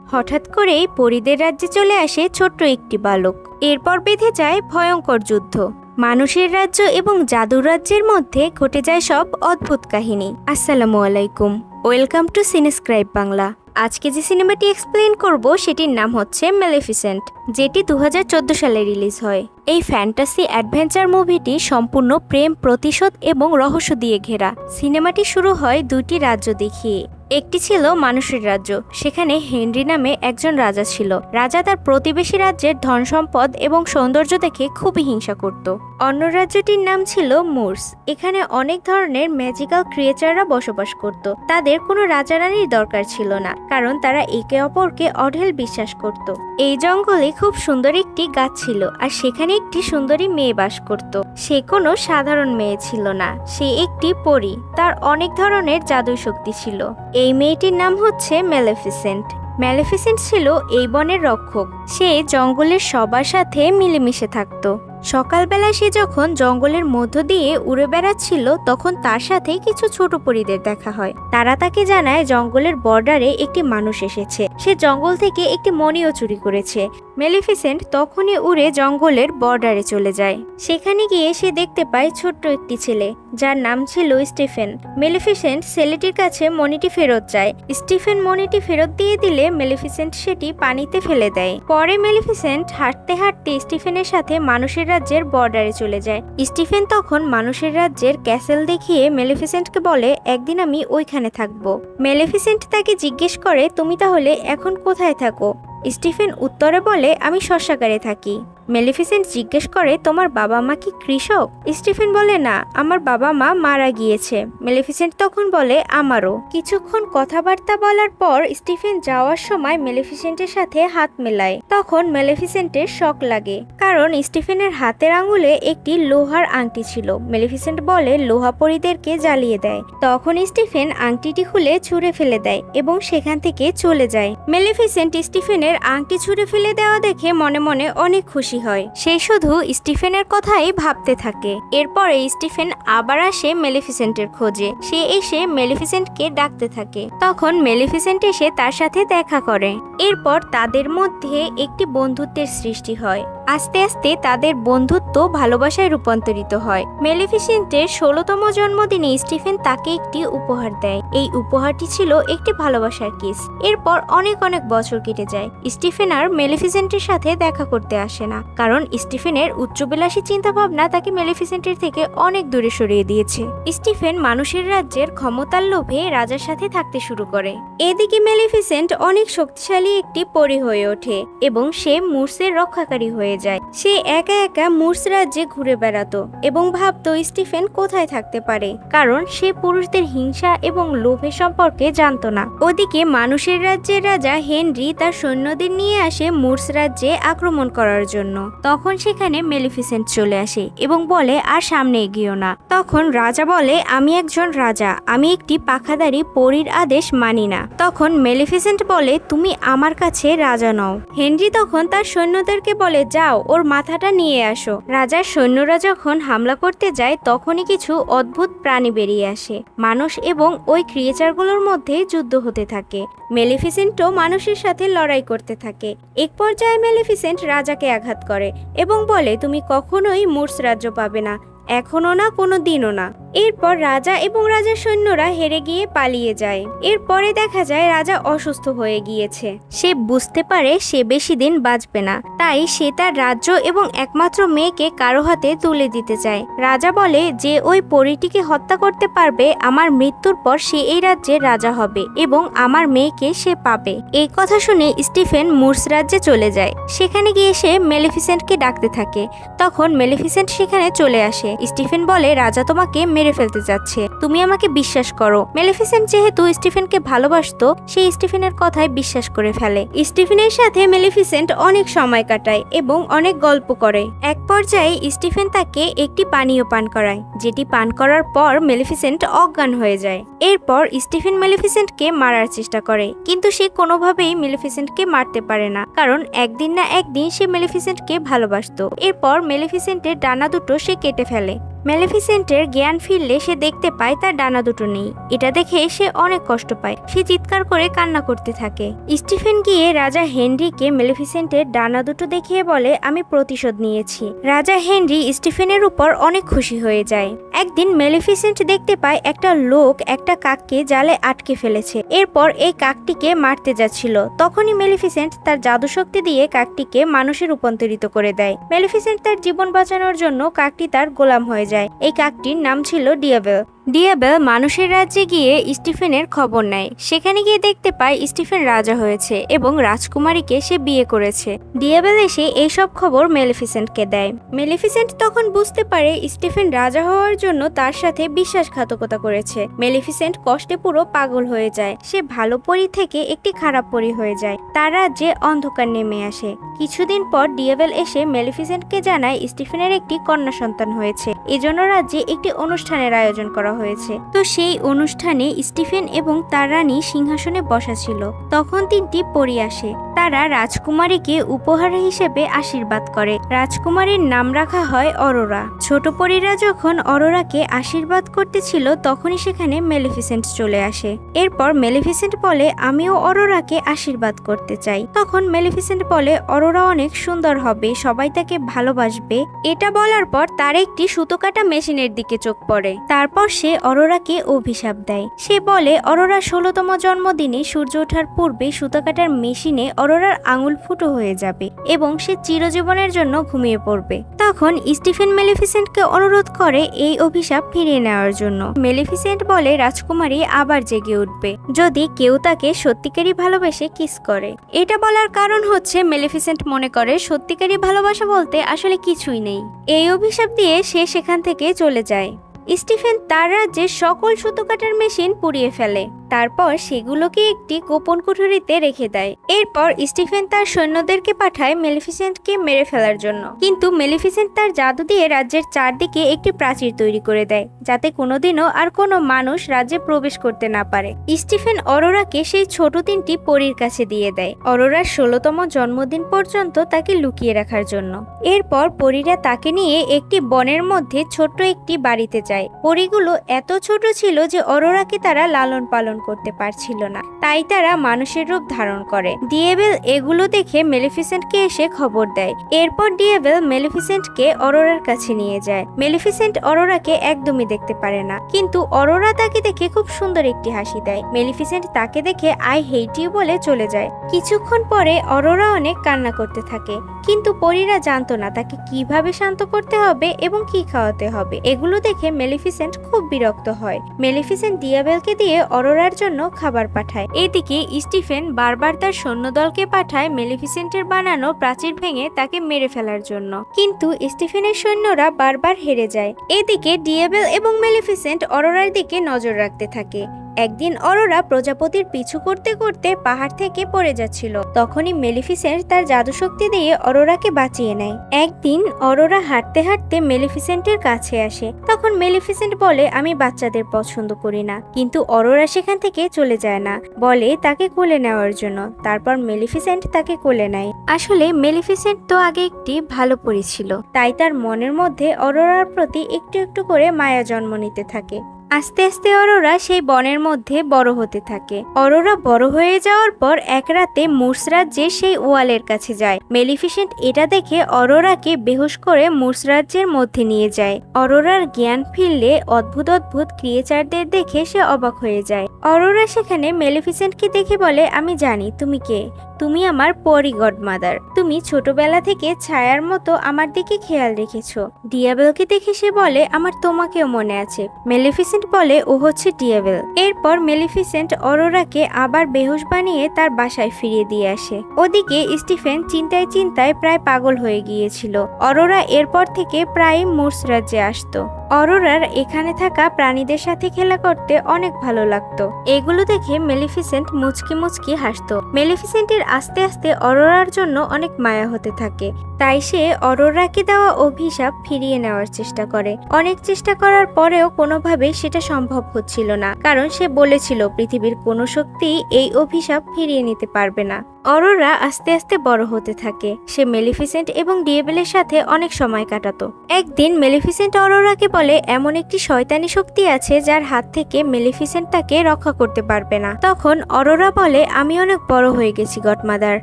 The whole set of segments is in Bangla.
হঠাৎ করেই পরীদের রাজ্যে চলে আসে ছোট্ট একটি বালক। এরপর বেঁধে যায় ভয়ঙ্কর যুদ্ধ। মানুষের রাজ্য এবং জাদুর রাজ্যের মধ্যে ঘটে যায় সব অদ্ভুত কাহিনী। আসসালামু আলাইকুম, ওয়েলকাম টু সিনেস্ক্রাইব বাংলা। আজকে যে সিনেমাটি এক্সপ্লেন করব সেটির নাম হচ্ছে মেলেফিসেন্ট, যেটি 2014 সালে রিলিজ হয়। এই ফ্যান্টাসি অ্যাডভেঞ্চার মুভিটি সম্পূর্ণ প্রেম, প্রতিশোধ এবং রহস্য দিয়ে ঘেরা। সিনেমাটি শুরু হয় দুইটি রাজ্য দেখিয়ে। একটি ছিল মানুষের রাজ্য। সেখানে হেনরি নামে একজন রাজা ছিল। রাজা তার প্রতিবেশী রাজ্যের ধন সম্পদ এবং সৌন্দর্য দেখে খুবই হিংসা করত। অন্য রাজ্যটির নাম ছিল মুরস। এখানে অনেক ধরনের ম্যাজিক্যাল ক্রিয়েচাররা বসবাস করত। তাদের কোনো রাজা রানীর দরকার ছিল না, কারণ তারা একে অপরকে অঢেল বিশ্বাস করত। এই জঙ্গলে খুব সুন্দর একটি গাছ ছিল, আর সেখানে একটি সুন্দরী মেয়ে বাস করত। সে কোনো সাধারণ মেয়ে ছিল না, সে একটি পরী। তার অনেক ধরনের জাদুই শক্তি ছিল। এই মেয়েটির নাম হচ্ছে মেলেফিসেন্ট। মেলেফিসেন্ট ছিল এই বনের রক্ষক। সে জঙ্গলের সবার সাথে মিলেমিশে থাকত। সকালবেলা সে যখন জঙ্গলের মধ্য দিয়ে উড়ে বেড়াচ্ছিল, তখন তার সাথে কিছু ছোট পরীদের দেখা হয়। তারা তাকে জানায় জঙ্গলের বর্ডারে একটি মানুষ এসেছে। সে জঙ্গল থেকে একটি মণিও চুরি করেছে। মেলেফিসেন্ট তখনই উড়ে জঙ্গলের বর্ডারে চলে যায়। সেখানে গিয়ে সে দেখতে পায় ছোট্ট একটি ছেলে, যার নাম ছিল স্টিফেন। মেলেফিসেন্ট ছেলেটির কাছে মণিটি ফেরত চায়। স্টিফেন মণিটি ফেরত দিয়ে দিলে মেলেফিসেন্ট সেটি পানিতে ফেলে দেয়। পরে মেলেফিসেন্ট হাঁটতে হাঁটতে স্টিফেনের সাথে মানুষের রাজ্যের বর্ডারে চলে যায়। স্টিফেন তখন মানুষের রাজ্যের ক্যাসেল দেখিয়ে মেলেফিসেন্টকে বলে, একদিন আমি ওইখানে থাকবো। মেলেফিসেন্ট তাকে জিজ্ঞেস করে, তুমি তাহলে এখন কোথায় থাকো? স্টিফেন উত্তরে বলে, আমি শস্যাগারে থাকি। মেলেফিসেন্ট জিজ্ঞেস করে, তোমার বাবা মা কি কৃষক? স্টিফেন বলে, না, আমার বাবা মা মারা গিয়েছে। মেলেফিসেন্ট তখন বলে, আমারও। কিছুক্ষণ কথাবার্তা বলার পর স্টিফেন যাওয়ার সময় মেলেফিসেন্টের সাথে হাত মেলায়। তখন মেলেফিসেন্টের শক লাগে, কারণ স্টিফেনের হাতের আঙুলে একটি লোহার আংটি ছিল। মেলেফিসেন্ট বলে লোহা পরীদেরকে জ্বালিয়ে দেয়। তখন স্টিফেন আংটিটি খুলে ছুঁড়ে ফেলে দেয় এবং সেখান থেকে চলে যায়। মেলেফিসেন্ট স্টিফেনের আংটি ছুঁড়ে ফেলে দেওয়া দেখে মনে মনে অনেক খুশি হয়। সে শুধু স্টিফেনের কথাই ভাবতে থাকে। এরপরে স্টিফেন আবার আসে মেলেফিসেন্টের খোঁজে। সে এসে মেলেফিসেন্টকে ডাকতে থাকে। তখন মেলেফিসেন্ট এসে তার সাথে দেখা করে। এরপর তাদের মধ্যে একটি বন্ধুত্বের সৃষ্টি হয়। আস্তে আস্তে তাদের বন্ধুত্ব ভালোবাসায় রূপান্তরিত হয়। মেলেফিসেন্টের 16তম জন্মদিনে স্টিফেন তাকে একটি উপহার দেয়। এই উপহারটি ছিল একটি ভালোবাসার কিস। এরপর অনেক অনেক বছর কেটে যায়। স্টিফেন আর মেলেফিসেন্টের সাথে দেখা করতে আসে না, কারণ স্টিফেনের উচ্চবিলাসী চিন্তাভাবনা তাকে মেলেফিসেন্টের থেকে অনেক দূরে সরিয়ে দিয়েছে। স্টিফেন মানুষের রাজ্যের ক্ষমতার লোভে রাজার সাথে থাকতে শুরু করে। এদিকে মেলেফিসেন্ট অনেক শক্তিশালী একটি পরী হয়ে ওঠে এবং সে মুরসের রক্ষাকারী হয়ে যায়। সে একা একা মুরস রাজ্যে ঘুরে বেড়াতো এবং ভাবতো স্টিফেন কোথায় থাকতে পারে, কারণ সে পুরুষদের হিংসা এবং লোভের সম্পর্কে জানতো না। ওদিকে মানুষের রাজ্যের রাজা হেনরি তার সৈন্যদের নিয়ে আসে মুরস রাজ্যে আক্রমণ করার জন্য। তখন সেখানে মেলেফিসেন্ট চলে আসে এবং বলে, আর সামনে এগিয়েও না। তখন রাজা বলে, আমি একজন রাজা, আমি একটি পাখাধারী পরীর আদেশ মানি না। তখন মেলেফিসেন্ট বলে, তুমি আমার কাছে রাজা নও। হেনরি তখন তার সৈন্যদেরকে বলে, যাও, ওর মাথাটা নিয়ে আসো। রাজার সৈন্যরা যখন হামলা করতে যায়, তখনই কিছু অদ্ভুত প্রাণী বেরিয়ে আসে। মানুষ এবং ওই ক্রিয়েচারগুলোর মধ্যে যুদ্ধ হতে থাকে। মেলেফিসেন্টও মানুষের সাথে লড়াই করতে থাকে। এক পর্যায়ে মেলেফিসেন্ট রাজাকে আঘাত করে এবং বলে, তুমি কখনোই মুরস রাজ্য পাবে না, এখনো না, কোনো দিনও না। এরপর রাজা এবং রাজার সৈন্যরা হেরে গিয়ে পালিয়ে যায়। এরপরে দেখা যায় রাজা অসুস্থ হয়ে গিয়েছে। সে বুঝতে পারে সে বেশি দিন বাঁচবে না, তাই সে তার রাজ্য এবং একমাত্র মেয়েকে কারো হাতে তুলে দিতে চায়। রাজা বলে, যে ওই পরীটিকে হত্যা করতে পারবে, আমার মৃত্যুর পর সে এই রাজ্যের রাজা হবে এবং আমার মেয়েকে সে পাবে। এই কথা শুনে স্টিফেন মুরস রাজ্যে চলে যায়। সেখানে গিয়ে সে মেলেফিসেন্টকে ডাকতে থাকে। তখন মেলেফিসেন্ট সেখানে চলে আসে। স্টিফেন বলে, রাজা তোমাকে মেরে ফেলতে যাচ্ছে, তুমি আমাকে বিশ্বাস করো। মেলেফিসেন্ট যেহেতু স্টিফেনকে ভালোবাসতো, সে স্টিফেনের কথায় বিশ্বাস করে ফেলে। স্টিফেনের সাথে মেলেফিসেন্ট অনেক সময় কাটায় এবং অনেক গল্প করে। এক পর্যায়ে স্টিফেন তাকে একটি পানীয় পান করায়, যেটি পান করার পর মেলেফিসেন্ট অজ্ঞান হয়ে যায়। এরপর স্টিফেন মেলেফিসেন্টকে মারার চেষ্টা করে, কিন্তু সে কোনোভাবেই মেলেফিসেন্টকে মারতে পারে না, কারণ একদিন না একদিন সে মেলেফিসেন্টকে ভালোবাসতো। এরপর মেলেফিসেন্টের ডানা দুটো সে কেটে ফেলে। মেলিফিসেন্টের জ্ঞান ফিরলে সে দেখতে পায় তার ডানা দুটো নেই। এটা দেখে সে অনেক কষ্ট পায়, সে চিৎকার করে কান্না করতে থাকে। স্টিফেন গিয়ে রাজা হেনরিকে মেলিফিসেন্টের ডানা দুটো দেখিয়ে বলে, আমি প্রতিশোধ নিয়েছি। রাজা হেনরি স্টিফেনের উপর অনেক খুশি হয়ে যায়। একদিন মেলিফিসেন্ট দেখতে পায় একটা লোক একটা কাককে জালে আটকে ফেলেছে। এরপর এই কাকটিকে মারতে যাচ্ছিল। তখনই মেলিফিসেন্ট তার জাদুশক্তি দিয়ে কাকটিকে মানুষে রূপান্তরিত করে দেয়। মেলিফিসেন্ট তার জীবন বাঁচানোর জন্য কাকটি তার গোলাম হয়ে যায়। এই কাকটির নাম ছিল ডিয়াবেল। ডিয়াবেল মানুষের রাজ্যে গিয়ে স্টিফেনের খবর নেয়। সেখানে গিয়ে দেখতে পায় স্টিফেন রাজা হয়েছে এবং রাজকুমারীকে সে বিয়ে করেছে। ডিয়াবেল এসে এইসব খবর মেলিফিসেন্টকে দেয়। মেলিফিসেন্ট তখন বুঝতে পারে স্টিফেন রাজা হওয়ার জন্য তার সাথে বিশ্বাসঘাতকতা করেছে। মেলিফিসেন্ট কষ্টে পুরো পাগল হয়ে যায়। সে ভালো পরী থেকে একটি খারাপ পরী হয়ে যায়। তার রাজ্যে অন্ধকার নেমে আসে। কিছুদিন পর ডিয়াবেল এসে মেলিফিসেন্টকে জানায় স্টিফেনের একটি কন্যা সন্তান হয়েছে। এজন্য রাজ্যে একটি অনুষ্ঠানের আয়োজন করা হয়েছে। তো সেই অনুষ্ঠানে স্টিফেন এবং তার রানী সিংহাসনে বসা ছিল। তখন 3টি পরী আসে। তারা রাজকুমারীকে উপহার হিসেবে আশীর্বাদ করে। রাজকুমারীর নাম রাখা হয় অরোরা। ছোট পরীরা যখন অরোরাকে আশীর্বাদ করতেছিল তখনই সেখানে মেলিফিসেন্ট চলে আসে। এরপর মেলিফিসেন্ট বলে, আমিও অরোরাকে আশীর্বাদ করতে চাই। তখন মেলিফিসেন্ট বলে, অরোরা অনেক সুন্দর হবে, সবাই তাকে ভালোবাসবে। এটা বলার পর তার একটি সুতো কাটা মেশিনের দিকে চোখ পড়ে। তারপর সে অরোরাকে অভিশাপ দেয়। সে বলে অরোরার 16তম জন্মদিনে সূর্য ওঠার পূর্বে সুতো কাটার মেশিনে অরোরার আঙুল ফুটো হয়ে যাবে এবং সে চিরজীবনের জন্য ঘুমিয়ে পড়বে। তখন স্টিফেন মেলিফিসেন্টকে অনুরোধ করে এই অভিশাপ ফিরিয়ে নেওয়ার জন্য। মেলিফিসেন্ট বলে রাজকুমারী আবার জেগে উঠবে যদি কেউ তাকে সত্যিকারই ভালোবেসে কিস করে। এটা বলার কারণ হচ্ছে মেলিফিসেন্ট মনে করে সত্যিকারই ভালোবাসা বলতে আসলে কিছুই নেই। এই অভিশাপ দিয়ে সে সেখান থেকে চলে যায়। স্টিফেন তার রাজ্যের সকল সুতো কাটার মেশিন পুড়িয়ে ফেলে। তারপর সেগুলোকে একটি গোপন কুঠুরিতে রেখে দেয়। এরপর স্টিফেন তার সৈন্যদেরকে পাঠায় মেলিফিসেন্টকে মেরে ফেলার জন্য। কিন্তু মেলিফিসেন্ট তার জাদু দিয়ে রাজ্যের চারদিকে একটি প্রাচীর তৈরি করে দেয় যাতে কোনোদিনও আর কোনো মানুষ রাজ্যে প্রবেশ করতে না পারে। স্টিফেন অরোরাকে সেই ছোট 3টি পরীর কাছে দিয়ে দেয় অরোরার 16তম জন্মদিন পর্যন্ত তাকে লুকিয়ে রাখার জন্য। এরপর পরীরা তাকে নিয়ে একটি বনের মধ্যে ছোট্ট একটি বাড়িতে যায়। পরীগুলো এত ছোট ছিল যে অরোরাকে তারা লালন পালন করতে পারছিল না, তাই তারা মানুষের রূপ ধারণ করে। ডিয়াবেল এগুলো দেখে মেলিফিসেন্টকে এসে খবর দেয়। এরপর ডিয়াবেল মেলিফিসেন্টকে অরোরার কাছে নিয়ে যায়। মেলিফিসেন্ট অরোরাকে একদমই দেখতে পারে না, কিন্তু অরোরা তাকে দেখে খুব সুন্দর একটি হাসি দেয়। মেলিফিসেন্ট তাকে দেখে আই হেট ইউ বলে চলে যায়। কিছুক্ষণ পরে অরোরা অনেক কান্না করতে থাকে, কিন্তু পরীরা জানতো না তাকে কিভাবে শান্ত করতে হবে এবং কি খাওয়াতে হবে। এগুলো দেখে মেলিফিসেন্ট খুব বিরক্ত হয়। মেলিফিসেন্ট ডিয়াবেলকে দিয়ে অরোরার জন্য খাবার পাঠায়। এদিকে স্টিফেন বারবার তার সৈন্যদলকে পাঠায় মেলিফিসেন্টের বানানো প্রাচীর ভেঙে তাকে মেরে ফেলার জন্য, কিন্তু স্টিফেনের সৈন্যরা বারবার হেরে যায়। এদিকে ডিয়াবেল এবং মেলিফিসেন্ট অরোরার দিকে নজর রাখতে থাকে। একদিন অরোরা প্রজাপতির পিছু করতে করতে পাহাড় থেকে পড়ে যাচ্ছিল। তখনই মেলিফিসেন্ট তার জাদুশক্তি দিয়ে অরোরাকে বাঁচিয়ে নেয়। একদিন অরোরা হাঁটতে হাঁটতে মেলিফিসেন্টের কাছে আসে। তখন মেলিফিসেন্ট বলে, আমি বাচ্চাদের পছন্দ করি না, কিন্তু অরোরা সেখান থেকে চলে যায় না, বলে তাকে কোলে নেওয়ার জন্য। তারপর মেলিফিসেন্ট তাকে কোলে নেয়। আসলে মেলিফিসেন্ট তো আগে একটি ভালো পরী ছিল, তাই তার মনের মধ্যে অরোরার প্রতি একটু একটু করে মায়া জন্ম নিতে থাকে। আস্তে আস্তে অরোরা সেই বনের মধ্যে বড় হতে থাকে। অরোরা বড় হয়ে যাওয়ার পর এক রাতে মুর্স রাজ্যে সেই ওয়ালের কাছে যায়। মেলিফিসেন্ট এটা দেখে অরোরাকে বেহুশ করে মুর্স রাজ্যের মধ্যে নিয়ে যায়। অরোরার জ্ঞান ফিরলে অদ্ভুত অদ্ভুত ক্রিয়েচারদের দেখে সে অবাক হয়ে যায়। অরোরা সেখানে মেলিফিসেন্টকে দেখে বলে, আমি জানি তুমি কে, তুমি আমার পরি গডমাদার। তুমি ছোটবেলা থেকে ছায়ার মতো আমার দিকে খেয়াল রেখেছো। ডিয়াবেলকে দেখে সে বলে, আমার তোমাকেও মনে আছে। মেলিফিসেন্ট বলে, ও হচ্ছে ডিয়াবেল। এরপর মেলিফিসেন্ট অরোরাকে আবার বেহুশ বানিয়ে তার বাসায় ফিরিয়ে দিয়ে আসে। ওদিকে স্টিফেন চিন্তায় চিন্তায় প্রায় পাগল হয়ে গিয়েছিল। অরোরা এরপর থেকে প্রায় মুর্স রাজ্যে আসতো। অরোরার এখানে থাকা প্রাণীদের সাথে খেলা করতে অনেক ভালো লাগতো। এগুলো দেখে মেলিফিসেন্ট মুচকি মুচকি হাসতো। মেলিফিসেন্টের আস্তে আস্তে অরোরার জন্য অনেক মায়া হতে থাকে, তাই সে অরোরাকে দেওয়া অভিশাপ ফিরিয়ে নেওয়ার চেষ্টা করে। অনেক চেষ্টা করার পরেও কোনোভাবেই সেটা সম্ভব হচ্ছিল না, কারণ সে বলেছিল পৃথিবীর কোনো শক্তি এই অভিশাপ ফিরিয়ে নিতে পারবে না। অরোরা আস্তে আস্তে বড় হতে থাকে। সে মেলিফিসেন্ট এবং ডিয়েবেলের সাথে অনেক সময় কাটাতো। একদিন মেলিফিসেন্ট অরোরাকে বলে এমন একটি শয়তানি শক্তি আছে যার হাত থেকে মেলিফিসেন্ট তাকে রক্ষা করতে পারবে না। তখন অরোরা বলে, আমি অনেক বড় হয়ে গেছি গডমাদার,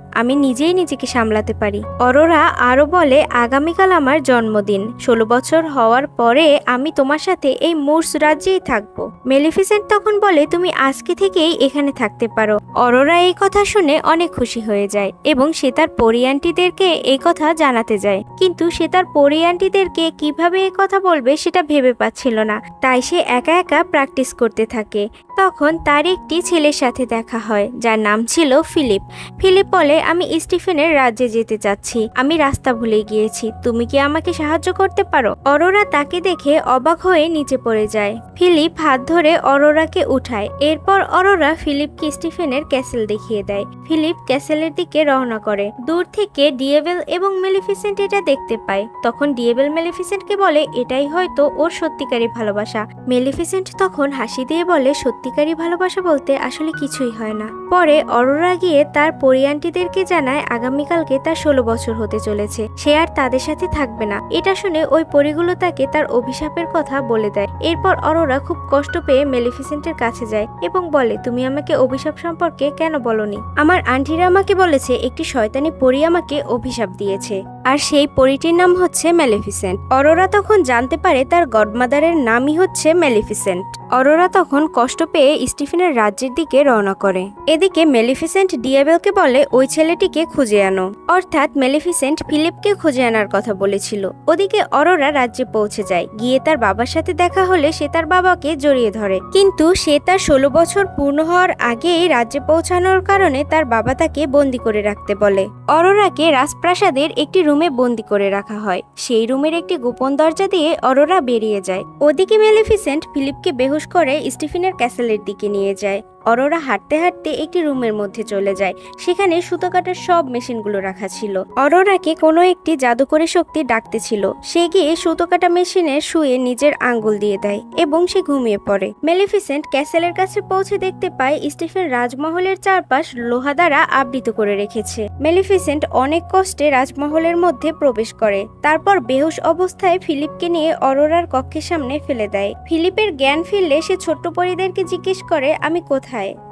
আমি নিজেই নিজেকে সামলাতে পারি। অরোরা আরো বলে, আগামীকাল আমার জন্মদিন, 16 বছর হওয়ার পরে আমি তোমার সাথে এই মুর্স রাজ্যেই থাকবো। মেলিফিসেন্ট তখন বলে, তুমি আজকে থেকেই এখানে থাকতে পারো। অরোরা এই কথা শুনে অনেক খুশি হয়ে যায় এবং সে তার পরি আন্টিদেরকে এই কথা জানাতে যায়, কিন্তু সে তার পরি আন্টিদেরকে কিভাবে এই কথা বলবে সেটা ভেবে পাচ্ছিল না। তাই সে একা একা প্র্যাকটিস করতে থাকে। তখন তার একটি ছেলের সাথে দেখা হয় যার নাম ছিল ফিলিপ। ফিলিপ বলে, আমি স্টিফেনের রাজ্যে যেতে চাচ্ছি, আমি রাস্তা ভুলে গিয়েছি, তুমি কি আমাকে সাহায্য করতে পারো? অরোরা তাকে দেখে অবাক হয়ে নিচে পড়ে যায়। ফিলিপ হাত ধরে অরোরাকে উঠায়। এরপর অরোরা ফিলিপকে স্টিফেনের ক্যাসেল দেখিয়ে দেয়। ফিলিপ ক্যাসেলের দিকে রওনা করে। দূর থেকে ডিয়েবেল এবং মেলিফিসেন্ট এটা দেখতে পায়। তখন ডিয়েবেল মেলিফিসেন্টকে বলে, এটাই হয়তো ওর সত্যিকারী ভালোবাসা। মেলিফিসেন্ট তখন হাসি দিয়ে বলে, সত্যিকারী ভালোবাসা বলতে আসলে কিছুই হয় না। পরে অরোরা গিয়ে তার পরি আন্টিদেরকে জানায় আগামীকালকে তার 16 বছর হতে চলেছে, সে আর তাদের সাথে থাকবে না। এটা শুনে ওই পরিগুলো তাকে তার অভিশাপের কথা বলে দেয়। এরপর অরোরা খুব কষ্ট পেয়ে মেলিফিসেন্টের কাছে যায় এবং বলে, তুমি আমাকে অভিশাপ সম্পর্কে কেন বলনি? আমার আন্টিরা আমাকে বলেছে একটি শয়তানি পরি আমাকে অভিশাপ দিয়েছে, আর সেই পরিটির নাম হচ্ছে মেলিফিসেন্ট। অরোরা তখন জানতে পারে তার গডমাদারের নামই হচ্ছে মেলিফিসেন্ট। অরোরা তখন কষ্ট পেয়ে স্টিফেনের রাজ্যের দিকে রওনা করে। এদিকে মেলিফিসেন্ট ডিয়েবেলকে বলে ওই ছেলেটিকে খুঁজে আনো, অর্থাৎ মেলিফিসেন্ট ফিলিপকে খুঁজে আনার কথা বলেছিল। ওদিকে অরোরা রাজ্যে পৌঁছে যায়। গিয়ে তার বাবার সাথে দেখা হলে সে তার বাবাকে জড়িয়ে ধরে, কিন্তু সে তার 16 বছর পূর্ণ হওয়ার আগেই রাজ্যে পৌঁছানোর কারণে তার বাবা তাকে বন্দি করে রাখতে বলে। অরোরাকে রাজপ্রাসাদের একটি রুমে বন্দি করে রাখা হয়। সেই রুমের একটি গোপন দরজা দিয়ে অরোরা বেরিয়ে যায়। ওদিকে মেলিফিসেন্ট ফিলিপকে বেহুশ করে স্টিফেনের ক্যাসেলের দিকে নিয়ে যায়। অরোরা হাঁটতে হাঁটতে একটি রুমের মধ্যে চলে যায়। সেখানে সুতো কাটার সব মেশিনগুলো রাখা ছিল। অরোরাকে কোনো একটি জাদুকরী শক্তি ডাকতেছিল। সে গিয়ে সুতো কাটা মেশিনের শুয়ে নিজের আঙ্গুল দিয়ে দেয় এবং সে ঘুমিয়ে পড়ে। মেলিফিসেন্ট ক্যাসেলের কাছে পৌঁছে দেখতে পায় স্টিফেন রাজমহলের চারপাশ লোহা দ্বারা আবৃত করে রেখেছে। মেলিফিসেন্ট অনেক কষ্টে রাজমহলের মধ্যে প্রবেশ করে। তারপর বেহুশ অবস্থায় ফিলিপকে নিয়ে অরোরার কক্ষের সামনে ফেলে দেয়। ফিলিপের জ্ঞান ফিরলে সে ছোট্ট পরিদেরকে জিজ্ঞেস করে, আমি কোথায়?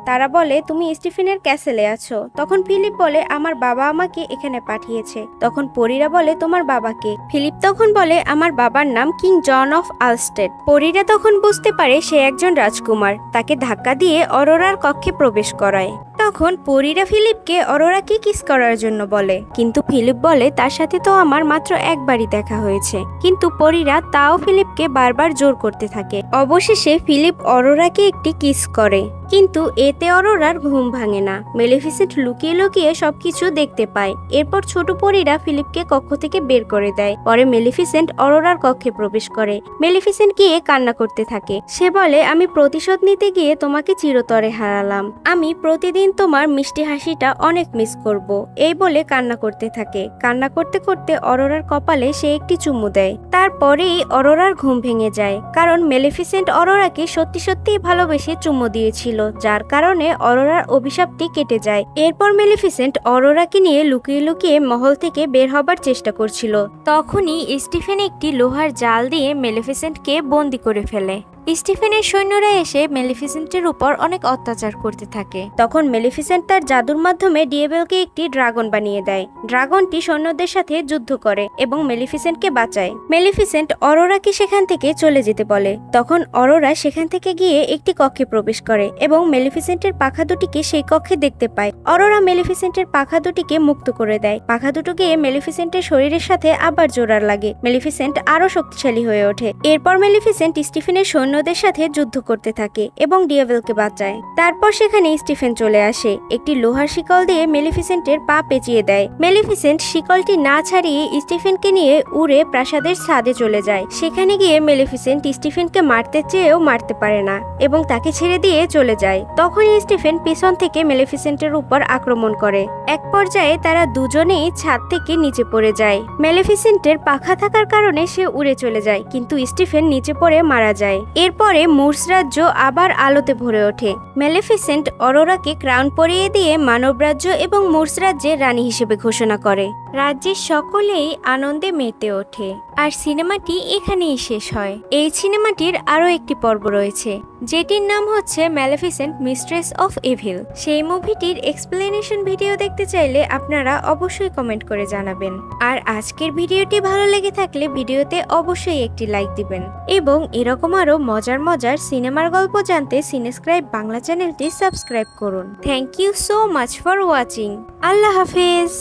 তারা বলে, তুমি স্টিফেনের ক্যাসেলে আছো। তখন ফিলিপ বলে, আমার বাবা আমাকে এখানে পাঠিয়েছে। তখন পরীরা বলে, তোমার বাবাকে? ফিলিপ তখন বলে, আমার বাবার নাম কিং জন অফ আলস্টেড। পরীরা তখন বুঝতে পারে সে একজন রাজকুমার। তাকে ধাক্কা দিয়ে অরোরার কক্ষে প্রবেশ করায়। তখন পরীরা ফিলিপকে অরোরাকে কিস করার জন্য বলে, কিন্তু ফিলিপ বলে, তার সাথে তো আমার মাত্র একবারই দেখা হয়েছে। কিন্তু পরীরা তাও ফিলিপকে বারবার জোর করতে থাকে। অবশেষে ফিলিপ অরোরাকে একটি কিস করে, কিন্তু এতে অরোরার ঘুম ভাঙে না। মেলিফিসেন্ট লুকিয়ে লুকিয়ে সবকিছু দেখতে পায়। এরপর ছোট পরীরা ফিলিপকে কক্ষ থেকে বের করে দেয়। পরে মেলিফিসেন্ট অরোরার কক্ষে প্রবেশ করে। মেলিফিসেন্ট গিয়ে কান্না করতে থাকে। সে বলে, আমি প্রতিশোধ নিতে গিয়ে তোমাকে চিরতরে হারালাম। আমি প্রতিদিন তোমার মিষ্টি হাসিটা অনেক মিস করব। এই বলে কান্না করতে থাকে। কান্না করতে করতে অরোরার কপালে সে একটি চুমু দেয়। তারপরেই অরোরার ঘুম ভেঙে যায়, কারণ মেলিফিসেন্ট অরোরাকে সত্যি সত্যিই ভালোবেসে চুমু দিয়েছিল, যার কারণে অরোরার অভিশাপটি কেটে যায়। এরপর মেলিফিসেন্ট অরোরাকে নিয়ে লুকিয়ে লুকিয়ে মহল থেকে বের হবার চেষ্টা করছিল। তখনই স্টিফেন একটি লোহার জাল দিয়ে মেলিফিসেন্টকে বন্দি করে ফেলে। স্টিফেনের সৈন্যরা এসে মেলিফিসেন্টের উপর অনেক অত্যাচার করতে থাকে। তখন মেলিফিসেন্ট তার জাদুর মাধ্যমে ডিয়েবেলকে একটি ড্রাগন বানিয়ে দেয়। ড্রাগনটি সৈন্যদের সাথে যুদ্ধ করে এবং মেলিফিসেন্টকে বাঁচায়। মেলিফিসেন্ট অরোরাকে সেখান থেকে চলে যেতে বলে। তখন অরোরা সেখান থেকে গিয়ে একটি কক্ষে প্রবেশ করে এবং মেলিফিসেন্টের পাখা দুটিকে সেই কক্ষে দেখতে পায়। অরোরা মেলিফিসেন্টের পাখা দুটিকে মুক্ত করে দেয়। পাখা দুটো গিয়ে মেলিফিসেন্টের শরীরের সাথে আবার জোড়ার লাগে। মেলিফিসেন্ট আরো শক্তিশালী হয়ে ওঠে। এরপর মেলিফিসেন্ট স্টিফেনের সৈন্যদের সাথে যুদ্ধ করতে থাকে এবং ডিয়েবেলকে বাঁচায়। তারপর সেখানে স্টিফেন চলে আসে। একটি লোহার শিকল দিয়ে মেলিফিসেন্টের পা পেঁচিয়ে দেয়। মেলিফিসেন্ট শিকলটি না ছাড়িয়ে স্টিফেনকে নিয়ে উড়ে প্রাসাদের ছাদে চলে যায়। সেখানে গিয়ে মেলিফিসেন্ট স্টিফেনকে মারতে চেয়েও মারতে পারে না এবং তাকে ছেড়ে দিয়ে চলে যায়। তখনই স্টিফেন পিছন থেকে মেলিফিসেন্টের উপর আক্রমণ করে। এক পর্যায়ে তারা দুজনেই ছাদ থেকে নিচে পড়ে যায়। মেলিফিসেন্টের পাখা থাকার কারণে সে উড়ে চলে যায়, কিন্তু স্টিফেন নিচে পড়ে মারা যায়। এরপরে মুরস রাজ্য আবার আলোতে ভরে ওঠে। ম্যালেফিসেন্ট অরোরাকে ক্রাউন পরিয়ে দিয়ে মানবরাজ্য এবং মুরস রাজ্যের রানী হিসেবে ঘোষণা করে। রাজ্যের সকলেই আনন্দে মেতে ওঠে আর সিনেমাটি এখানেই শেষ হয়। এই সিনেমাটির আরও একটি পর্ব রয়েছে যেটির নাম হচ্ছে ম্যালেফিসেন্ট মিস্ট্রেস অফ ইভিল। সেই মুভিটির এক্সপ্লেনেশন ভিডিও দেখতে চাইলে আপনারা অবশ্যই কমেন্ট করে জানাবেন। আর আজকের ভিডিওটি ভালো লেগে থাকলে ভিডিওতে অবশ্যই একটি লাইক দিবেন এবং এরকম আরও মজার মজার সিনেমার গল্প জানতে সিনেস্ক্রাইব বাংলা চ্যানেলটি সাবস্ক্রাইব করুন। Thank you so much for watching. আল্লাহ হাফেজ।